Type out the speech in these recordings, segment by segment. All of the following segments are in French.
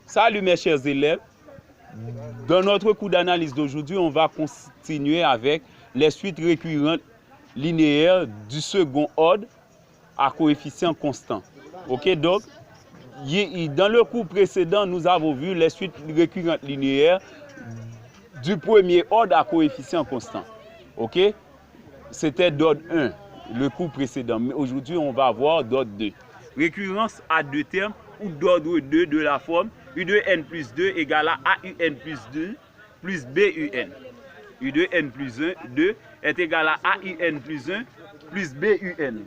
Salut mes chers élèves. Dans notre cours d'analyse d'aujourd'hui, on va continuer avec les suites récurrentes linéaires du second ordre à coefficient constant. Ok, donc, dans le cours précédent, nous avons vu les suites récurrentes linéaires du premier ordre à coefficient constant. Ok, c'était d'ordre 1, le cours précédent. Mais aujourd'hui, on va voir d'ordre 2. Récurrence à deux termes ou d'ordre 2 de la forme U de n plus 2 égale à AUN plus 2 plus BUN. U de n plus 1, 2 est égal à AUN plus 1 plus BUN.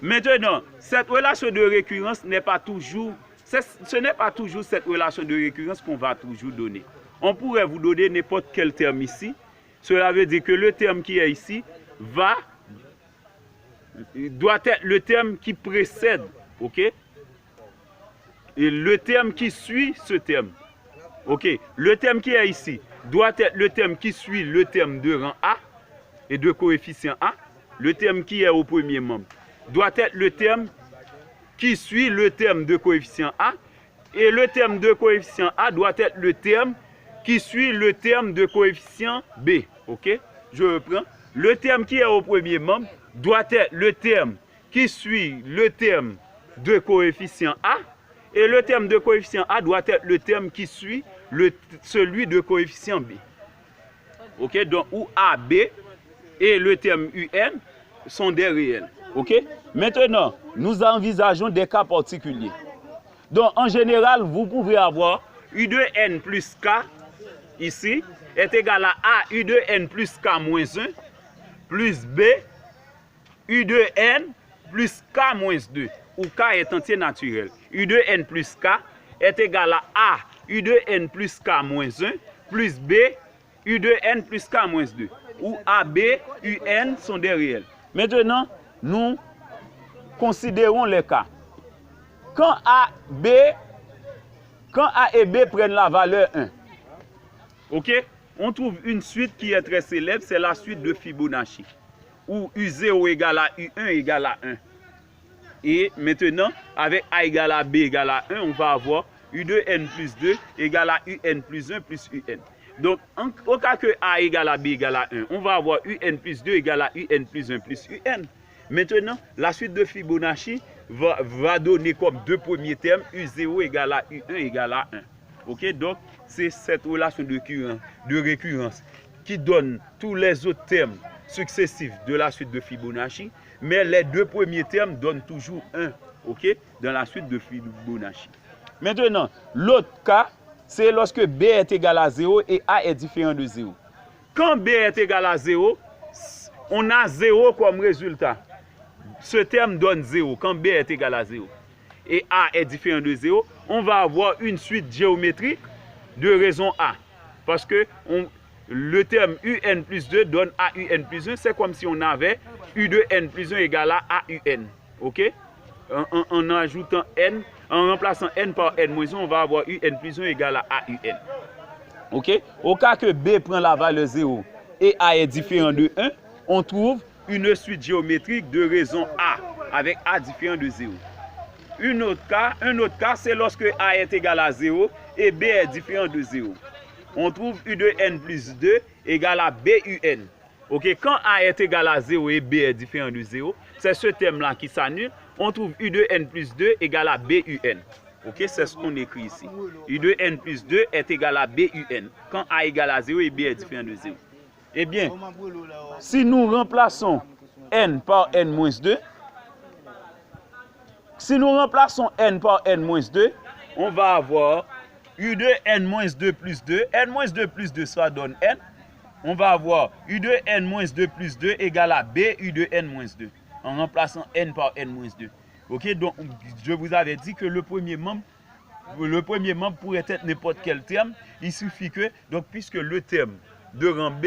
Maintenant, cette relation de récurrence n'est pas toujours, ce n'est pas toujours cette relation de récurrence qu'on va toujours donner. On pourrait vous donner n'importe quel terme ici. Cela veut dire que le terme qui est ici doit être le terme qui précède, ok? Et le terme qui suit ce terme, ok? Le terme qui est ici doit être le terme qui suit le terme de rang A et de coefficient A. Le terme qui est au premier membre doit être le terme qui suit le terme de coefficient A. Et le terme de coefficient A doit être le terme qui suit le terme de coefficient B. Ok? Je reprends. Le terme qui est au premier membre doit être le terme qui suit le terme de coefficient A. Et le terme de coefficient A doit être le terme qui suit celui de coefficient B. Ok? Donc, où AB et le terme UN sont des réels. Ok? Maintenant, nous envisageons des cas particuliers. Donc, en général, vous pouvez avoir U de N plus K ici est égal à A U de N plus K moins 1 plus B U de N plus K moins 2, où K est entier naturel. U de N plus K est égal à A U de N plus K moins 1 plus B U de N plus K moins 2, où A, B, U, N sont des réels. Maintenant, nous considérons les cas. Quand A et B prennent la valeur 1, ok, on trouve une suite qui est très célèbre, c'est la suite de Fibonacci, où U0 égale à U1 égale à 1. Et maintenant, avec A égale à B égale à 1, on va avoir U de N plus 2 égale à UN plus 1 plus UN. Donc, au cas que A égale à B égale à 1, on va avoir UN plus 2 égale à UN plus 1 plus UN. Maintenant, la suite de Fibonacci va donner comme deux premiers termes U0 égale à U1 égale à 1. Ok, donc c'est cette relation de récurrence qui donne tous les autres termes successifs de la suite de Fibonacci, mais les deux premiers termes donnent toujours 1, ok, dans la suite de Fibonacci. Maintenant, l'autre cas, c'est lorsque B est égal à 0 et A est différent de 0. Quand B est égal à 0, on a 0 comme résultat. Ce terme donne 0 quand B est égal à 0. Et A est différent de 0, on va avoir une suite géométrique de raison A. Parce que le terme UN plus 2 donne AUN plus 1. C'est comme si on avait U de N plus 1 égale à AUN. Ok? En ajoutant N, en remplaçant N par N moins 1, on va avoir UN plus 1 égale à AUN. Ok? Au cas que B prend la valeur 0 et A est différent de 1, on trouve une suite géométrique de raison A avec A différent de 0. Un autre cas, c'est lorsque A est égal à 0 et B est différent de 0. On trouve U de N plus 2 égale à BUN. Ok, quand A est égal à 0 et B est différent de 0, c'est ce terme-là qui s'annule. On trouve U de N plus 2 égale à BUN. Ok, c'est ce qu'on écrit ici. U de N plus 2 est égal à BUN. Quand A égale à 0 et B est différent de 0. Eh bien, si nous remplaçons N par N moins 2, par N moins 2, on va avoir U de N moins 2 plus 2. N moins 2 plus 2, ça donne N. On va avoir U de N moins 2 plus 2 égale à B U de N moins 2. En remplaçant N par N moins 2. Ok, donc je vous avais dit que le premier membre pourrait être n'importe quel terme. Il suffit que, donc puisque le terme de rang B,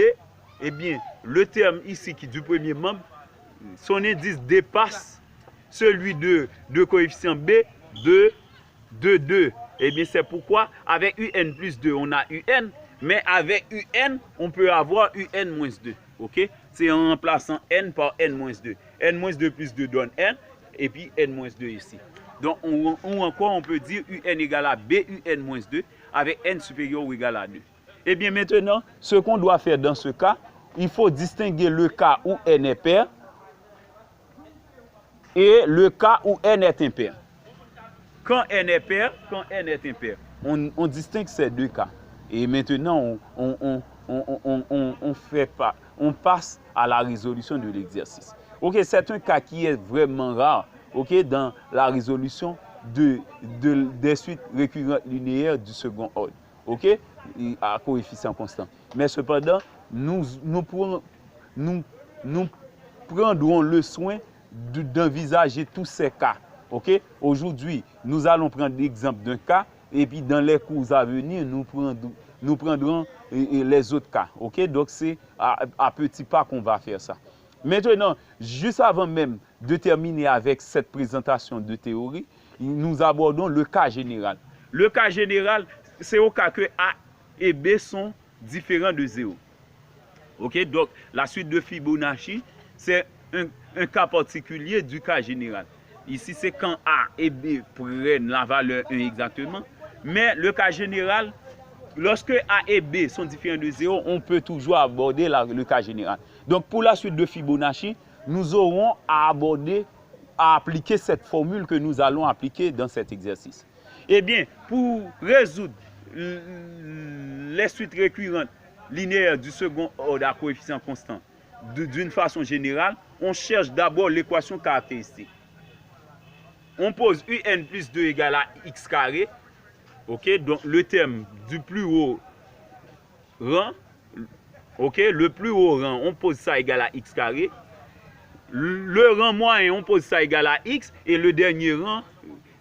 eh bien, le terme ici qui du premier membre, son indice dépasse celui de coefficient B de 2. Eh bien, c'est pourquoi avec UN plus 2, on a UN, mais avec UN, on peut avoir UN moins 2. Ok? C'est en remplaçant N par N moins 2. N moins 2 plus 2 donne N, et puis N moins 2 ici. Donc, ou encore, on peut dire UN égale à B, UN moins 2, avec N supérieur ou égal à 2. Eh bien, maintenant, ce qu'on doit faire dans ce cas, il faut distinguer le cas où N est pair et le cas où N est impair. Quand N est pair, on distingue ces deux cas. Et maintenant, on passe à la résolution de l'exercice. Ok, c'est un cas qui est vraiment rare, ok, dans la résolution des suites récurrentes linéaires du second ordre, ok, à coefficient constant. Mais cependant, nous prendrons le soin d'envisager tous ces cas. Ok, aujourd'hui, nous allons prendre l'exemple d'un cas et puis dans les cours à venir, nous prendrons les autres cas. Ok, donc c'est à petits pas qu'on va faire ça. Maintenant, juste avant même de terminer avec cette présentation de théorie, nous abordons le cas général. Le cas général, c'est au cas que A et B sont différents de 0. Ok, donc la suite de Fibonacci, c'est un cas particulier du cas général. Ici, c'est quand A et B prennent la valeur 1 exactement. Mais le cas général, lorsque A et B sont différents de 0, on peut toujours aborder le cas général. Donc, pour la suite de Fibonacci, nous aurons à appliquer cette formule que nous allons appliquer dans cet exercice. Eh bien, pour résoudre les suites récurrentes linéaires du second ordre à coefficient constant d'une façon générale, on cherche d'abord l'équation caractéristique. On pose UN plus 2 égale à x carré. Ok, donc le terme du plus haut rang, ok, le plus haut rang, on pose ça égal à x carré. Le rang moyen, on pose ça égal à x. Et le dernier rang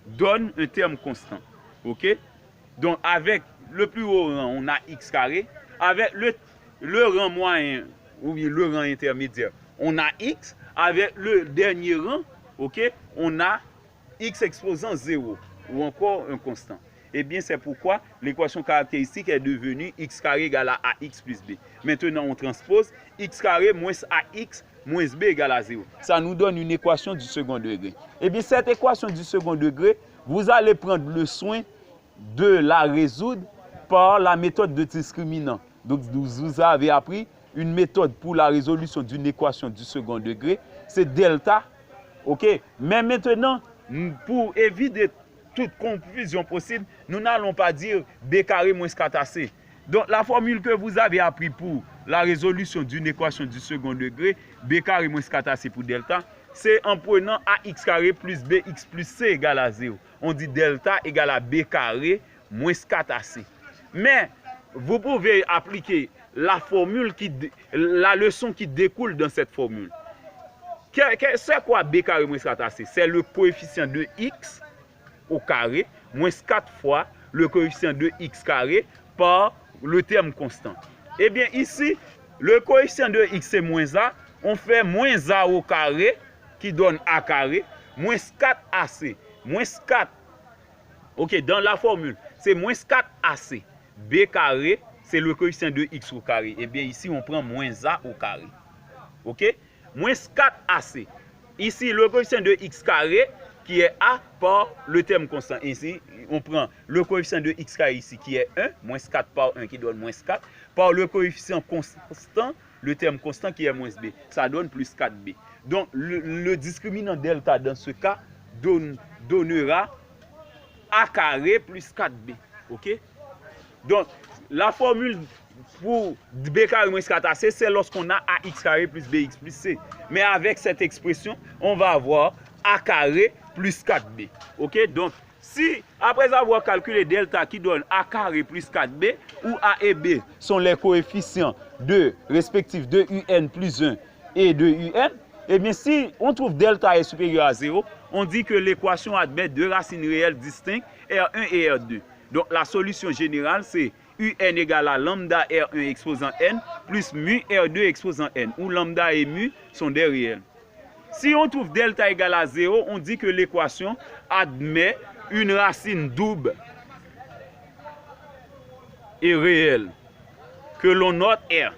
donne un terme constant. Ok, donc avec le plus haut rang, on a x carré. Avec le rang moyen, ou bien le rang intermédiaire, on a x. Avec le dernier rang, ok, on a x exposant 0 ou encore un constant. Eh bien, c'est pourquoi l'équation caractéristique est devenue x carré égale à ax plus b. Maintenant, on transpose x carré moins ax moins b égale à 0. Ça nous donne une équation du second degré. Eh bien, cette équation du second degré, vous allez prendre le soin de la résoudre par la méthode de discriminant. Donc, vous avez appris une méthode pour la résolution d'une équation du second degré. C'est delta. OK? Mais maintenant, pour éviter toute confusion possible, nous n'allons pas dire b carré moins 4ac. Donc la formule que vous avez appris pour la résolution d'une équation du second degré, b carré moins 4ac pour delta, c'est en prenant ax carré plus bx plus c égale à 0. On dit delta égale à b carré moins 4ac. Mais vous pouvez appliquer la formule la leçon qui découle dans cette formule. C'est quoi b carré moins 4ac? C'est le coefficient de x au carré moins 4 fois le coefficient de x carré par le terme constant. Eh bien ici, le coefficient de x c'est moins a. On fait moins a au carré qui donne a carré moins 4ac. Moins 4. Ok, dans la formule, c'est moins 4ac. B carré, c'est le coefficient de x au carré. Eh bien ici, on prend moins a au carré. Ok? Moins 4ac. Ici, le coefficient de x carré qui est a par le terme constant. Ici, on prend le coefficient de x carré ici qui est 1, moins 4 par 1 qui donne moins 4, par le coefficient constant, le terme constant qui est moins b. Ça donne plus 4b. Donc, le discriminant delta dans ce cas donnera a carré plus 4b. Ok? Donc, la formule pour b carré moins 4ac, c'est lorsqu'on a ax carré plus bx plus c. Mais avec cette expression, on va avoir a carré plus 4b. Ok? Donc, si après avoir calculé delta qui donne a carré plus 4b, où a et b sont les coefficients respectifs de un plus 1 et de un, eh bien si on trouve delta est supérieur à 0, on dit que l'équation admet deux racines réelles distinctes, R1 et R2. Donc la solution générale, c'est UN égale à lambda R1 exposant n plus mu R2 exposant n, où lambda et mu sont des réels. Si on trouve delta égale à 0, on dit que l'équation admet une racine double et réelle, que l'on note R.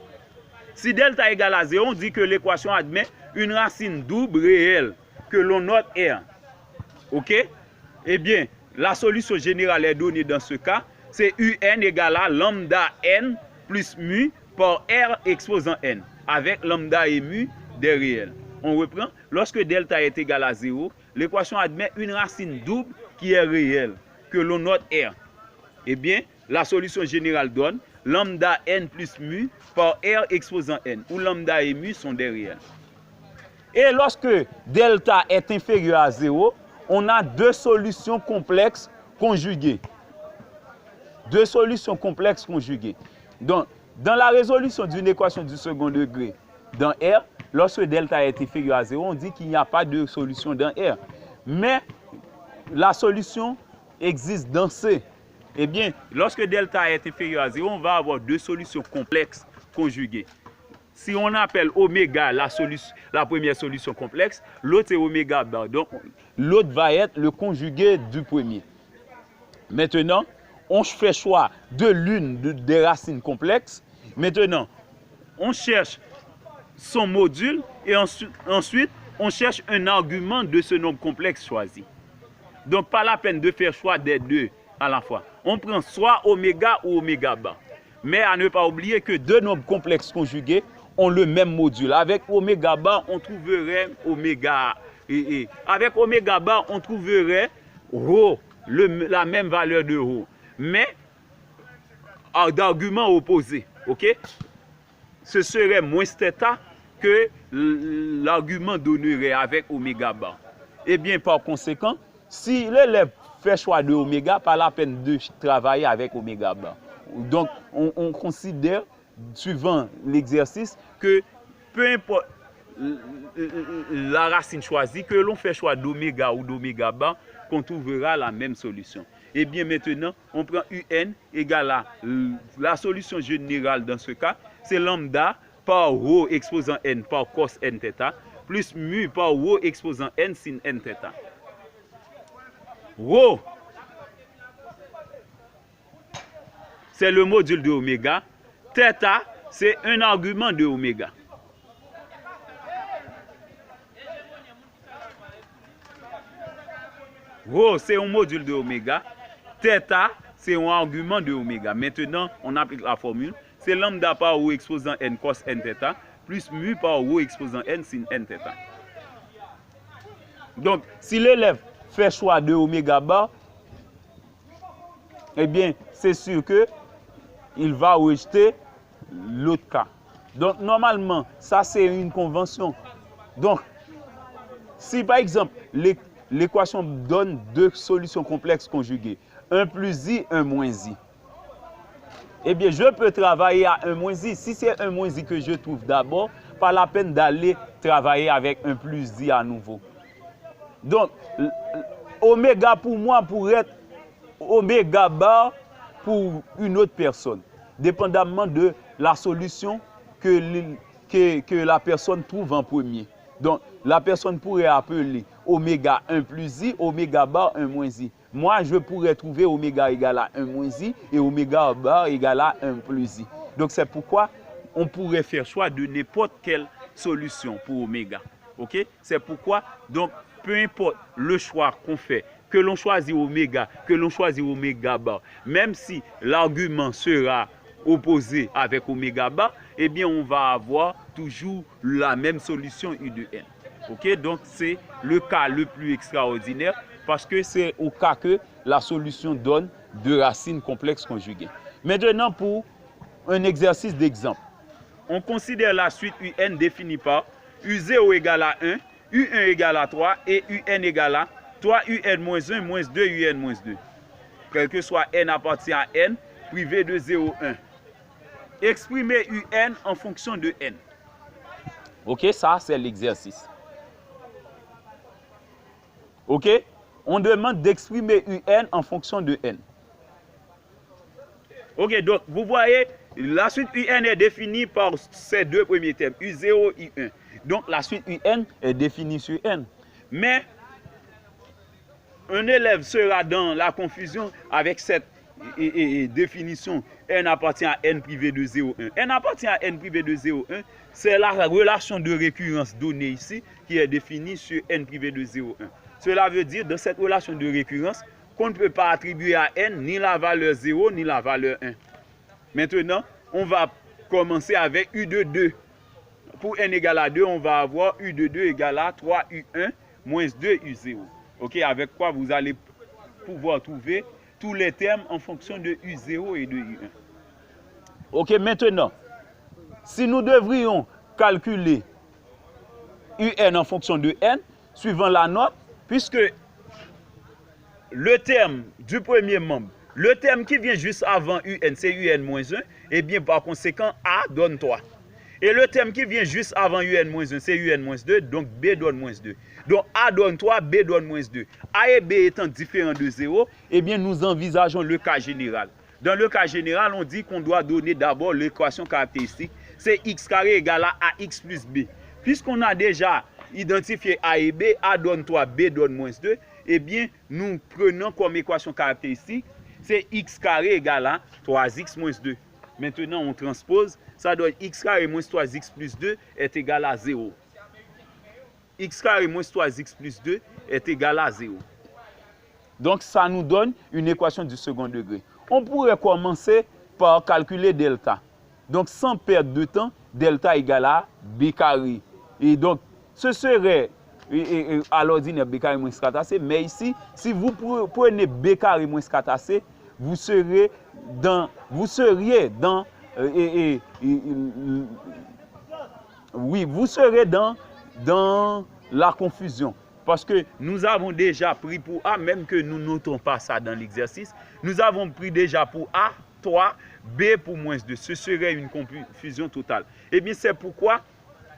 Si delta égale à 0, on dit que l'équation admet une racine double réelle, que l'on note R. Ok? eh bien, la solution générale est donnée dans ce cas, c'est UN égale à lambda n plus mu par R exposant n, avec lambda et mu des réels. On reprend, lorsque delta est égal à 0, l'équation admet une racine double qui est réelle, que l'on note R. Eh bien, la solution générale donne lambda n plus mu par R exposant n, où lambda et mu sont des réels. Et lorsque delta est inférieur à 0, on a deux solutions complexes conjuguées. Deux solutions complexes conjuguées. Donc, dans la résolution d'une équation du second degré dans R, lorsque delta est inférieur à 0, on dit qu'il n'y a pas de solution dans R. Mais la solution existe dans C. Eh bien, lorsque delta est inférieur à 0, on va avoir deux solutions complexes conjuguées. Si on appelle oméga la première solution complexe, l'autre est oméga bar. Donc, l'autre va être le conjugué du premier. Maintenant, on fait choix de l'une des racines complexes. Maintenant, on cherche son module et ensuite, on cherche un argument de ce nombre complexe choisi. Donc, pas la peine de faire choix des deux à la fois. On prend soit oméga ou oméga bar. Mais à ne pas oublier que deux nombres complexes conjugués ont le même module. Avec oméga bar, on trouverait oméga. Avec oméga bar, on trouverait rho, la même valeur de rho. Mais d'arguments opposés. Ok? Ce serait moins θ que l'argument donnerait avec oméga bar. Et bien, par conséquent, si l'élève fait choix de oméga, pas la peine de travailler avec oméga bar. Donc, on considère, suivant l'exercice, que peu importe la racine choisie, que l'on fait choix d'oméga ou d'oméga bar, qu'on trouvera la même solution. Et bien maintenant, on prend UN égale à la solution générale dans ce cas, c'est lambda par rho exposant n par cos n θ, plus mu par rho exposant n sin n θ. Rho, c'est le module de oméga. Θ, c'est un argument de oméga. Rho, c'est un module de oméga. Θ, c'est un argument de oméga. Maintenant, on applique la formule. C'est lambda par rho exposant n cos n θ, plus mu par rho exposant n sin n θ. Donc, si l'élève fait choix de oméga bar, eh bien, c'est sûr que il va rejeter l'autre cas. Donc, normalement, ça, c'est une convention. Donc, si par exemple, l'équation donne deux solutions complexes conjuguées, 1 plus i, 1 moins i, eh bien, je peux travailler à 1 moins i. Si c'est 1 moins i que je trouve d'abord, pas la peine d'aller travailler avec 1 plus i à nouveau. Donc, oméga pour moi pourrait être oméga bar pour une autre personne, dépendamment de la solution que la personne trouve en premier. Donc, la personne pourrait appeler oméga 1 plus i, oméga bar 1 moins i. Moi, je pourrais trouver oméga égale à 1 moins i et oméga bar égale à 1 plus i. Donc, c'est pourquoi on pourrait faire choix de n'importe quelle solution pour oméga. Ok? C'est pourquoi, donc, peu importe le choix qu'on fait, que l'on choisit oméga, que l'on choisit oméga bar, même si l'argument sera opposé avec oméga bar, eh bien, on va avoir toujours la même solution U de n. Ok? Donc, c'est le cas le plus extraordinaire parce que c'est au cas que la solution donne deux racines complexes conjuguées. Maintenant, pour un exercice d'exemple, on considère la suite UN définie par U0 égale à 1, U1 égale à 3 et UN égale à 3 UN moins 1 moins 2 UN moins 2. Quel que soit n appartient à n, privé de 0, 1. Exprimer UN en fonction de n. Ok, ça c'est l'exercice. Ok, on demande d'exprimer UN en fonction de n. Ok, donc vous voyez, la suite UN est définie par ces deux premiers termes, U0 et U1. Donc la suite UN est définie sur n. Mais un élève sera dans la confusion avec cette définition n appartient à n privé de 0, 1. N appartient à n privé de 0, 1. C'est la relation de récurrence donnée ici qui est définie sur n privé de 0, 1. Cela veut dire, dans cette relation de récurrence, qu'on ne peut pas attribuer à n ni la valeur 0 ni la valeur 1. Maintenant, on va commencer avec U de 2. Pour n égale à 2, on va avoir U de 2 égale à 3U1 moins 2U0. Ok, avec quoi vous allez pouvoir trouver tous les termes en fonction de U0 et de U1. Ok, maintenant, si nous devrions calculer UN en fonction de n, suivant la note, puisque le terme du premier membre, le terme qui vient juste avant UN, c'est UN-1, et bien par conséquent, A donne 3. Et le terme qui vient juste avant UN-1, c'est UN-2, donc B donne -2. Donc A donne 3, B donne -2. A et B étant différents de 0, eh bien nous envisageons le cas général. Dans le cas général, on dit qu'on doit donner d'abord l'équation caractéristique, c'est x carré égale à ax plus b. Puisqu'on a déjà identifié A et B, A donne 3, B donne -2, eh bien nous prenons comme équation caractéristique, c'est x carré égale à 3x moins 2. Maintenant, on transpose, ça donne x carré moins 3x plus 2 est égal à 0. X carré moins 3x plus 2 est égal à 0. Donc, ça nous donne une équation du second degré. On pourrait commencer par calculer delta. Donc, sans perdre de temps, delta égale à b carré. Et donc, ce serait à l'ordinaire b carré moins 4ac, mais ici, si vous prenez b carré moins 4ac, vous seriez dans la confusion. Parce que nous avons déjà pris pour A, même que nous notons pas ça dans l'exercice, nous avons pris déjà pour A 3, B pour -2. Ce serait une confusion totale. Et bien c'est pourquoi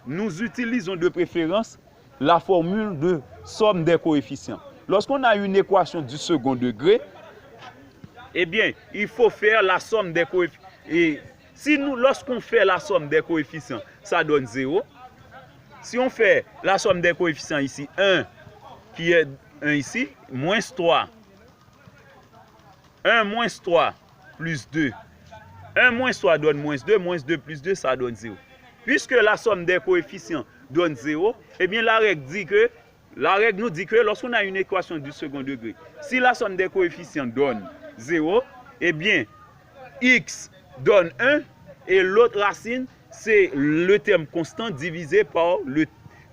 nous utilisons de préférence la formule de somme des coefficients. Lorsqu'on a une équation du second degré, eh bien, il faut faire la somme des coefficients. Et lorsqu'on fait la somme des coefficients, ça donne 0. Si on fait la somme des coefficients ici, 1 qui est 1 ici, moins 3. 1 moins 3 plus 2. 1 moins 3 donne moins 2 plus 2, ça donne 0. Puisque la somme des coefficients donne 0, eh bien la règle nous dit que lorsqu'on a une équation du second degré, si la somme des coefficients donne 0, eh bien x donne 1 et l'autre racine, c'est le terme constant divisé par le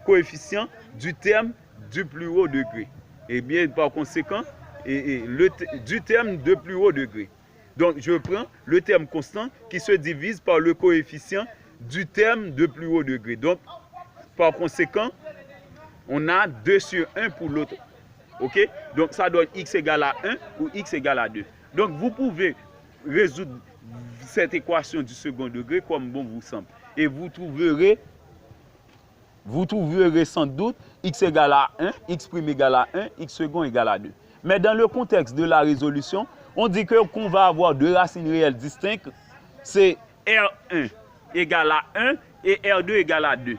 coefficient du terme du plus haut degré. Et bien par conséquent, du terme de plus haut degré. Donc je prends le terme constant qui se divise par le coefficient du terme de plus haut degré. Donc par conséquent, on a 2 sur 1 pour l'autre. Ok? Donc ça donne x égale à 1 ou x égale à 2. Donc vous pouvez résoudre cette équation du second degré comme bon vous semble. Et vous trouverez sans doute x égale à 1, x prime égale à 1, x second égale à 2. Mais dans le contexte de la résolution, on dit qu'on va avoir deux racines réelles distinctes. C'est R1 égale à 1 et R2 égale à 2.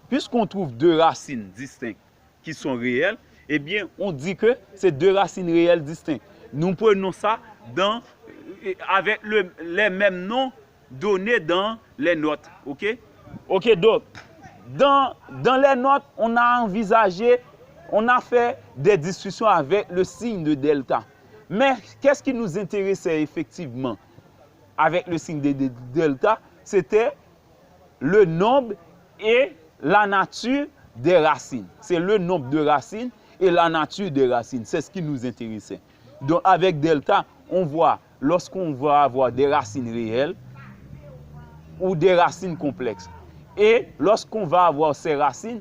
Puisqu'on trouve deux racines distinctes qui sont réelles, eh bien, on dit que c'est deux racines réelles distinctes. Nous prenons ça avec les mêmes noms donnés dans les notes. Ok? Ok, donc, dans les notes, on a fait des discussions avec le signe de delta. Mais qu'est-ce qui nous intéressait effectivement avec le signe de delta? C'était le nombre et la nature des racines. C'est le nombre de racines et la nature des racines. C'est ce qui nous intéressait. Donc avec delta, on voit lorsqu'on va avoir des racines réelles ou des racines complexes. Et lorsqu'on va avoir ces racines,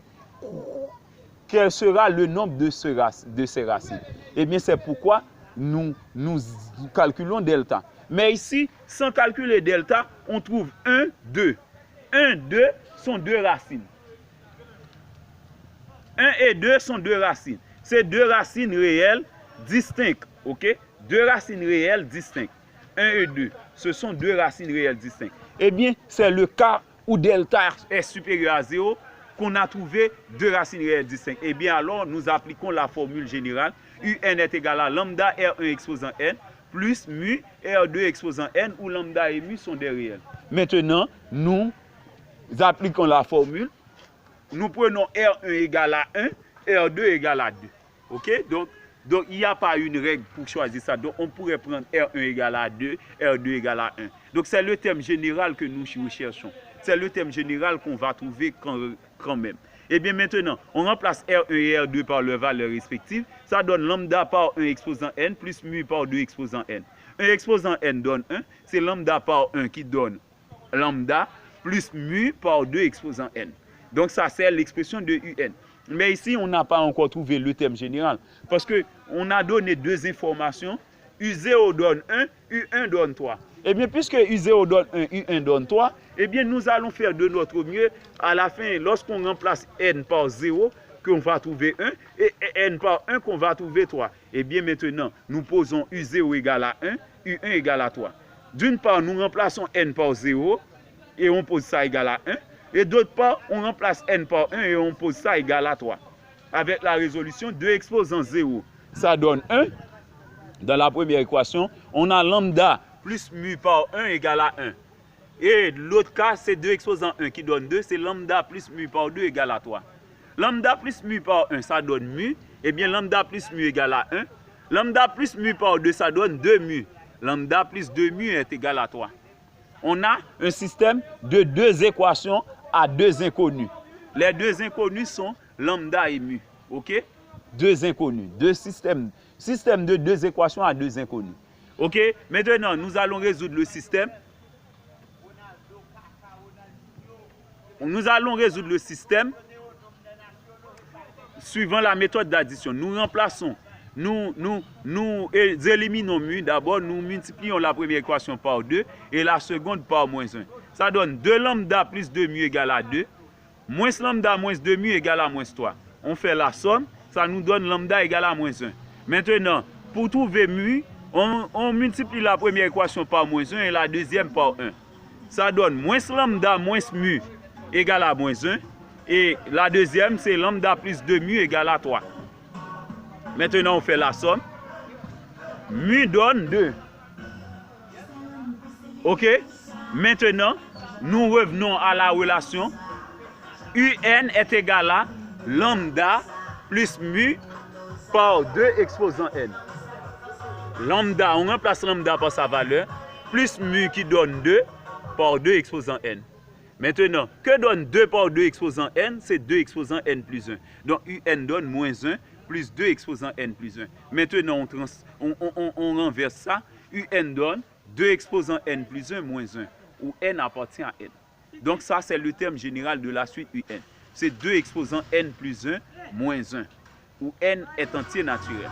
quel sera le nombre de ces racines? Eh bien, c'est pourquoi nous calculons delta. Mais ici, sans calculer delta, on trouve 1, 2. 1, 2 sont deux racines. 1 et 2 sont deux racines. C'est deux racines réelles distinctes. Ok? Deux racines réelles distinctes. 1 et 2. Ce sont deux racines réelles distinctes. Eh bien, c'est le cas où delta est supérieur à 0 qu'on a trouvé deux racines réelles distinctes. Eh bien, alors, nous appliquons la formule générale. UN est égal à lambda R1 exposant N plus mu R2 exposant N où lambda et mu sont des réels. Maintenant, nous appliquons la formule. Nous prenons R1 égale à 1, R2 égale à 2. Ok? Donc il n'y a pas une règle pour choisir ça. Donc on pourrait prendre R1 égale à 2, R2 égale à 1. Donc c'est le terme général que nous cherchons. C'est le terme général qu'on va trouver quand même. Et bien maintenant, on remplace R1 et R2 par leurs valeurs respectives. Ça donne lambda par 1 exposant n plus mu par 2 exposant n. 1 exposant n donne 1. C'est lambda par 1 qui donne lambda plus mu par 2 exposant n. Donc ça c'est l'expression de UN. Mais ici, on n'a pas encore trouvé le terme général. Parce qu'on a donné deux informations. U0 donne 1, U1 donne 3. Eh bien, puisque U0 donne 1, U1 donne 3, eh bien, nous allons faire de notre mieux. À la fin, lorsqu'on remplace n par 0, qu'on va trouver 1, et n par 1, qu'on va trouver 3. Eh bien, maintenant, nous posons U0 égale à 1, U1 égale à 3. D'une part, nous remplaçons n par 0, et on pose ça égal à 1. Et d'autre part, on remplace n par 1 et on pose ça égal à 3. Avec la résolution 2 exposant 0, ça donne 1. Dans la première équation, on a lambda plus mu par 1 égale à 1. Et l'autre cas, c'est 2 exposant 1 qui donne 2, c'est lambda plus mu par 2 égale à 3. Lambda plus mu par 1, ça donne mu. Et bien lambda plus mu égale à 1. Lambda plus mu par 2, ça donne 2 mu. Lambda plus 2 mu est égal à 3. On a un système de deux équations à deux inconnus. Les deux inconnus sont lambda et mu. Ok? Deux inconnus. Deux systèmes. Système de deux équations à deux inconnus. Ok? Maintenant, nous allons résoudre le système. Nous allons résoudre le système suivant la méthode d'addition. Nous remplaçons, nous éliminons mu. D'abord, nous multiplions la première équation par 2 et la seconde par moins 1. Ça donne 2 lambda plus 2 mu égale à 2. Moins lambda moins 2 mu égale à moins 3. On fait la somme, ça nous donne lambda égale à moins 1. Maintenant, pour trouver mu, on multiplie la première équation par moins 1 et la deuxième par 1. Ça donne moins lambda moins mu égale à moins 1. Et la deuxième, c'est lambda plus 2 mu égale à 3. Maintenant, on fait la somme. Mu donne 2. Ok? Maintenant, nous revenons à la relation. UN est égal à lambda plus mu par 2 exposant n. Lambda, on remplace lambda par sa valeur, plus mu qui donne 2 par 2 exposant n. Maintenant, que donne 2 par 2 exposant n? C'est 2 exposant n plus 1. Donc, UN donne moins 1 plus 2 exposant n plus 1. Maintenant, on renverse ça. UN donne 2 exposant n plus 1 moins 1, où n appartient à n. Donc, ça, c'est le terme général de la suite UN. C'est 2 exposant n plus 1 moins 1, où n est entier naturel.